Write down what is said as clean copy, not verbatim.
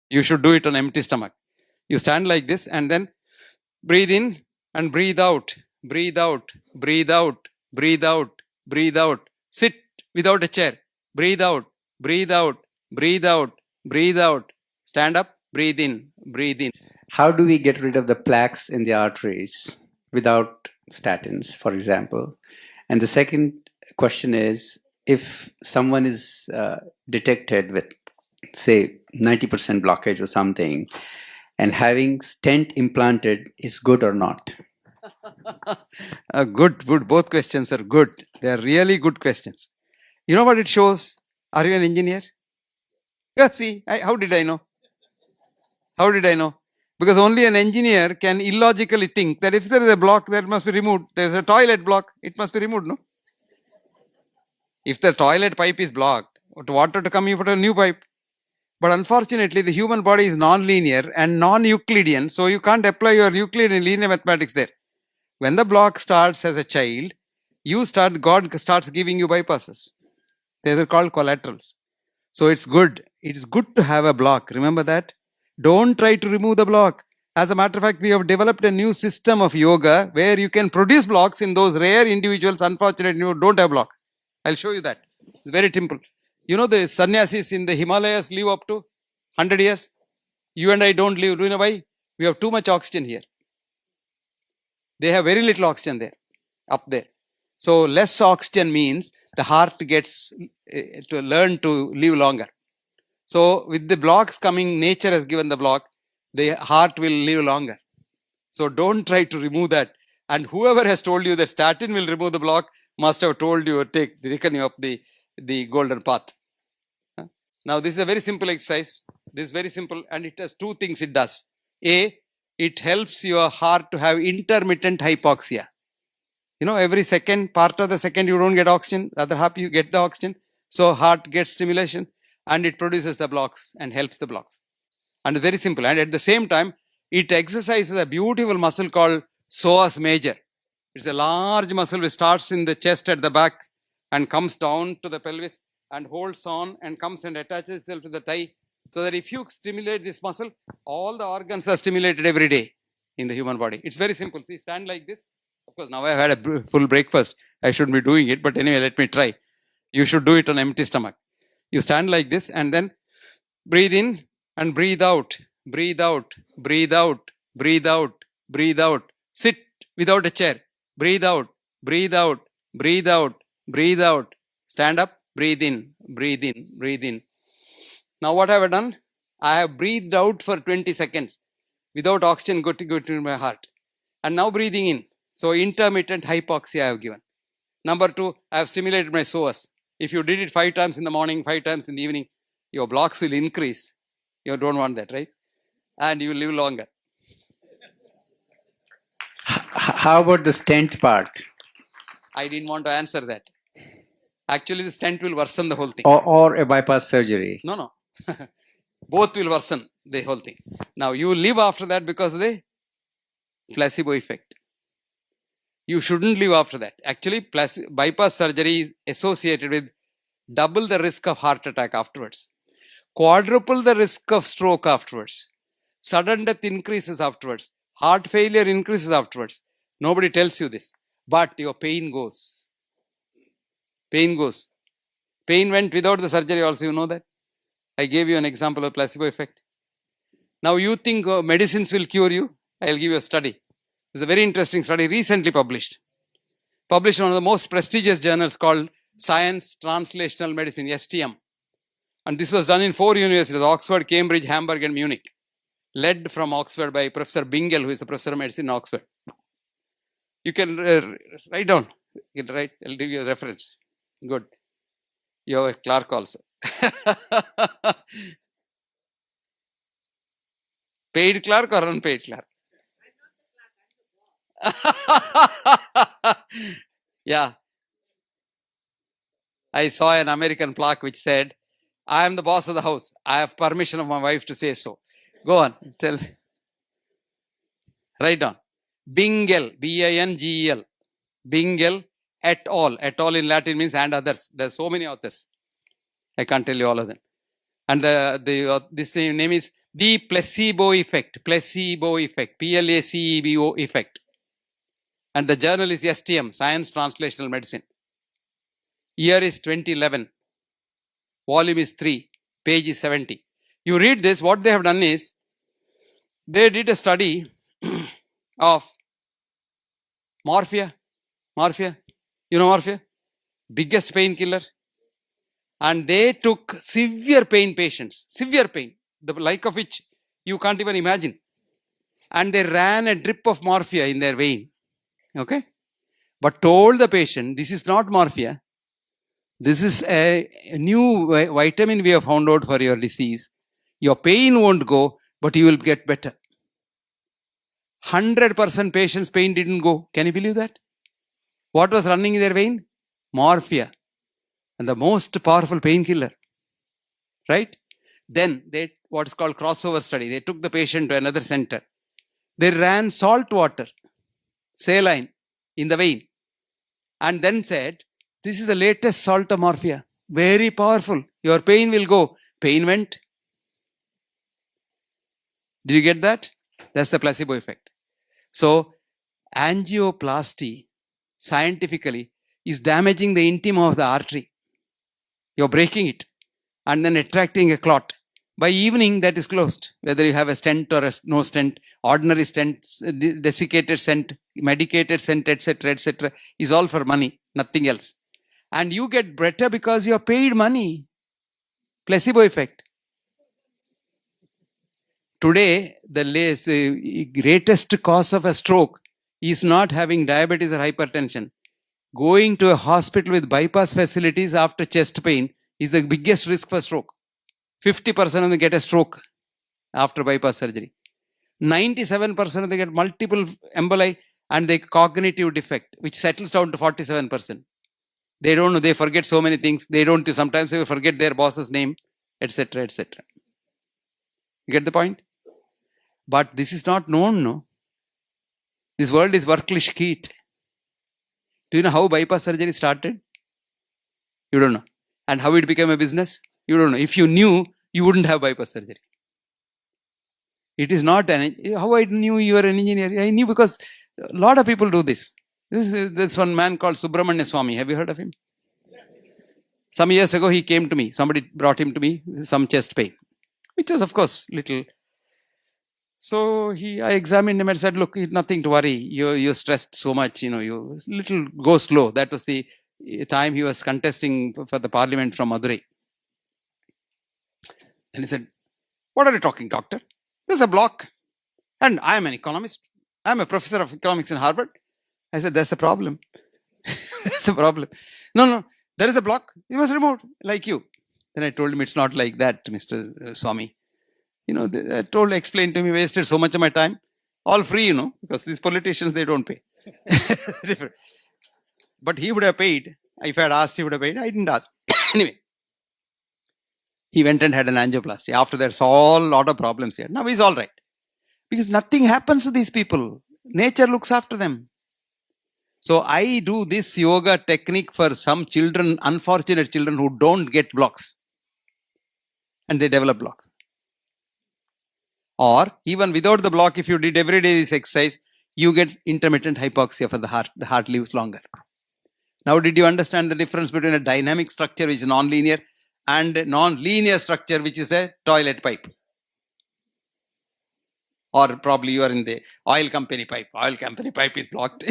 You should do it on empty stomach. You stand like this and then breathe in and breathe out, breathe out, breathe out, breathe out, breathe out. Sit without a chair. Breathe out, breathe out, breathe out, breathe out. Stand up, breathe in, breathe in. How do we get rid of the plaques in the arteries without statins, for example? And the second question is, if someone is detected with, say, 90% blockage or something, and having stent implanted is good or not? Good. Both questions are good. They are really good questions. You know what it shows? Are you an engineer? Yeah, see, how did I know? How did I know? Because only an engineer can illogically think that if there is a block, that must be removed. There is a toilet block, it must be removed, no? If the toilet pipe is blocked, water to come, you put a new pipe. But unfortunately, the human body is non-linear and non-Euclidean, so you can't apply your Euclidean linear mathematics there. When the block starts as a child, God starts giving you bypasses. They are called collaterals. So it's good. It's good to have a block. Remember that? Don't try to remove the block. As a matter of fact, we have developed a new system of yoga where you can produce blocks in those rare individuals, unfortunately, who don't have block. I'll show you that. It's very simple. You know, the sannyasis in the Himalayas live up to 100 years. You and I don't live. Do you know why? We have too much oxygen here. They have very little oxygen there, up there. So less oxygen means the heart gets to learn to live longer. So with the blocks coming, nature has given the block, the heart will live longer. So don't try to remove that. And whoever has told you that statin will remove the block must have told you or taken you up the golden path. Now this is a very simple exercise. This is very simple and it has two things it does. A, it helps your heart to have intermittent hypoxia. You know, every second, part of the second you don't get oxygen, the other half you get the oxygen. So heart gets stimulation and it produces the blocks and helps the blocks. And it's very simple. And at the same time, it exercises a beautiful muscle called psoas major. It's a large muscle which starts in the chest at the back and comes down to the pelvis and holds on and comes and attaches itself to the thigh. So that if you stimulate this muscle, all the organs are stimulated every day in the human body. It's very simple. See, stand like this. Of course, now I've had a full breakfast. I shouldn't be doing it, but anyway, let me try. You should do it on empty stomach. You stand like this and then breathe in and breathe out, breathe out, breathe out, breathe out, breathe out. Sit without a chair. Breathe out, breathe out, breathe out, breathe out. Stand up, breathe in, breathe in, breathe in. Now what have I done? I have breathed out for 20 seconds without oxygen going to my heart. And now breathing in. So intermittent hypoxia I have given. Number two, I have stimulated my psoas. If you did it 5 times in the morning, 5 times in the evening, your blocks will increase. You don't want that, right? And you will live longer. How about the stent part? I didn't want to answer that. Actually, the stent will worsen the whole thing. Or a bypass surgery? No. Both will worsen the whole thing. Now, you will live after that because of the placebo effect. You shouldn't live after that. Actually, bypass surgery is associated with double the risk of heart attack afterwards, quadruple the risk of stroke afterwards, sudden death increases afterwards, heart failure increases afterwards. Nobody tells you this, but your pain goes. Pain goes. Pain went without the surgery also, you know that. I gave you an example of placebo effect. Now you think medicines will cure you? I'll give you a study. It's a very interesting study recently published. Published in one of the most prestigious journals called Science Translational Medicine, STM. And this was done in 4 universities, Oxford, Cambridge, Hamburg and Munich. Led from Oxford by Professor Bingel, who is the professor of medicine in Oxford. You can write down. You can write, I'll give you a reference. Good. You have a clerk also. Paid clerk or unpaid clerk? Yeah. I saw an American plaque which said, I am the boss of the house. I have permission of my wife to say so. Go on. Tell. Write down. Bingel. B-I-N-G-E-L. Bingel et al. Et al. In Latin means and others. There are so many authors. I can't tell you all of them. And this name is The placebo effect, PLACEBO effect. And the journal is STM, Science Translational Medicine. Year is 2011. Volume is 3. Page is 70. You read this, what they have done is, they did a study of morphia. You know morphia? Biggest painkiller. And they took severe pain patients, severe pain, the like of which you can't even imagine. And they ran a drip of morphia in their vein. Okay? But told the patient, this is not morphia. This is a new vitamin we have found out for your disease. Your pain won't go, but you will get better. 100% patients' pain didn't go. Can you believe that? What was running in their vein? Morphia. And the most powerful painkiller. Right? Then they, what's called crossover study. They took the patient to another center. They ran salt water, saline, in the vein. And then said, this is the latest salt of morphia. Very powerful. Your pain will go. Pain went. Did you get that? That's the placebo effect. So, angioplasty, scientifically, is damaging the intima of the artery. You're breaking it and then attracting a clot. By evening, that is closed. Whether you have a stent or no stent, ordinary stent, desiccated stent, medicated stent, etc., is all for money, nothing else. And you get better because you are paid money. Placebo effect. Today, the greatest cause of a stroke is not having diabetes or hypertension. Going to a hospital with bypass facilities after chest pain is the biggest risk for stroke. 50% of them get a stroke after bypass surgery. 97% of them get multiple emboli and the cognitive defect, which settles down to 47%. They don't know, they forget so many things. Sometimes they forget their boss's name, etc., etc. You get the point? But this is not known, no? This world is worklish kit. Do you know how bypass surgery started? You don't know. And how it became a business? You don't know. If you knew, you wouldn't have bypass surgery. It is not how I knew you are an engineer. I knew because a lot of people do this. This one man called Subramanya Swami. Have you heard of him? Some years ago, he came to me. Somebody brought him to me with some chest pain, which was, of course, little. So I examined him and said, look, nothing to worry. You're stressed so much, you little go slow. That was the time he was contesting for the parliament from Madurai. And he said, what are you talking, doctor? There's a block. And I am an economist. I'm a professor of economics in Harvard. I said, that's the problem. That's the problem. No, there is a block. You must remove, like you. Then I told him, it's not like that, Mr. Swami. Explained to me, wasted so much of my time. All free, because these politicians, they don't pay. But he would have paid. If I had asked, he would have paid. I didn't ask. Anyway, he went and had an angioplasty. After that, saw a lot of problems here. Now he's all right. Because nothing happens to these people. Nature looks after them. So I do this yoga technique for some children, unfortunate children who don't get blocks. And they develop blocks. Or even without the block, if you did every day this exercise, you get intermittent hypoxia for the heart. The heart lives longer. Now, did you understand the difference between a dynamic structure, which is non-linear, and a non-linear structure, which is the toilet pipe? Or probably you are in the oil company pipe. Oil company pipe is blocked.